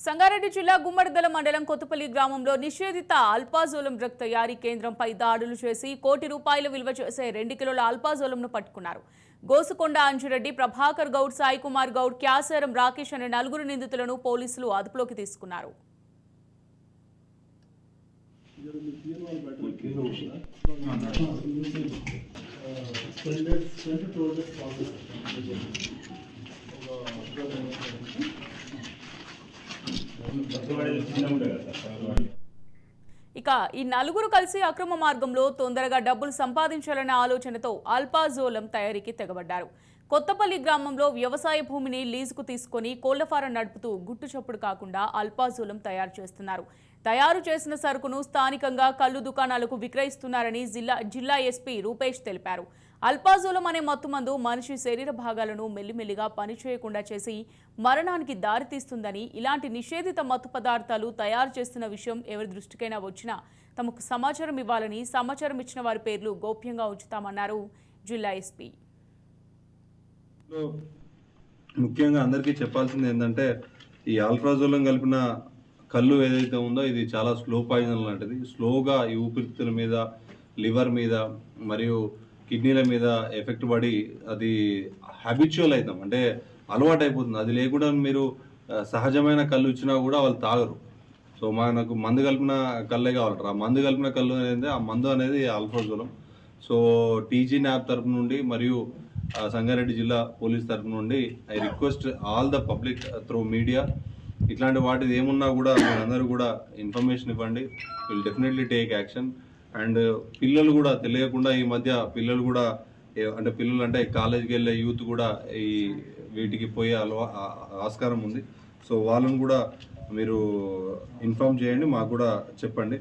సంగారెడ్డి జిల్లా గుమ్మడిదల మండలం కొత్తపల్లి గ్రామంలో నిషేధిత అల్పాజోలం డ్రగ్ తయారీ కేంద్రంపై దాడులు చేసి ₹1 విలువ చేసే 2 కిలోల అల్పాజోలంను పట్టుకున్నారు. గోసుకొండ అంజిరెడ్డి, ప్రభాకర్ గౌడ్, సాయి కుమార్ గౌడ్, క్యాసారం రాకేష్ అనే 4 నిందితులను పోలీసులు అదుపులోకి తీసుకున్నారు. ఇక ఈ 4 కలిసి అక్రమ మార్గంలో తొందరగా డబ్బులు సంపాదించాలనే ఆలోచనతో అల్పాజోలం తయారీకి తెగబడ్డారు. కొత్తపల్లి గ్రామంలో వ్యవసాయ భూమిని లీజుకు తీసుకుని కోళ్ల ఫారం నడుపుతూ గుట్టు చప్పుడు కాకుండా అల్పాజోలం తయారు చేస్తున్నారు. తయారు చేసిన సరుకును స్థానికంగా కల్లు దుకాణాలకు విక్రయిస్తున్నారని జిల్లా ఎస్పీ రూపేష్ తెలిపారు. అల్పాజోలం అనే మత్తుమందు మనిషి శరీర భాగాలను మెల్లిమెల్లిగా పనిచేయకుండా చేసి మరణానికి దారితీస్తుందని, ఇలాంటి నిషేధిత మత్తు పదార్థాలు తయారు చేస్తున్న విషయం ఎవరి దృష్టికైనా వచ్చినా తమకు సమాచారం ఇవ్వాలని, సమాచారం ఇచ్చిన వారి పేర్లు గోప్యంగా ఉంచుతామన్నారు జిల్లా ఎస్పీ. ముఖ్యంగా అందరికీ చెప్పాల్సింది ఏంటంటే, ఈ ఆల్ఫ్రాజోలం కలిపిన కళ్ళు ఏదైతే ఉందో ఇది చాలా స్లో పాయిజన్ లాంటిది. స్లోగా ఈ ఊపిరితిత్తుల మీద, లివర్ మీద మరియు కిడ్నీల మీద ఎఫెక్ట్ పడి అది హ్యాబిచువల్ అవుతాం, అంటే అలవాటు అయిపోతుంది. అది లేకుండా మీరు సహజమైన కళ్ళు ఇచ్చినా కూడా వాళ్ళు తాగరు. సో మనకు మందు కలిపిన కళ్ళే కావాలంటారు. ఆ మందు కలిపిన కళ్ళు అనేది, ఆ మందు అనేది ఆల్ఫ్రాజోలం. సో టీజీ న్యాబ్ తరపు నుండి మరియు సంగారెడ్డి జిల్లా పోలీస్ తరపు నుండి I request all the public through media, ఇట్లాంటి వాటిది ఏమున్నా కూడా మీరందరూ కూడా ఇన్ఫర్మేషన్ ఇవ్వండి. Will definitely take action. And పిల్లలు కూడా తెలియకుండా, ఈ మధ్య పిల్లలు కూడా అంటే కాలేజీకి వెళ్ళే యూత్ కూడా ఈ వీటికి పోయే ఆస్కారం ఉంది. సో వాళ్ళని కూడా మీరు ఇన్ఫార్మ్ చేయండి, మాకు కూడా చెప్పండి.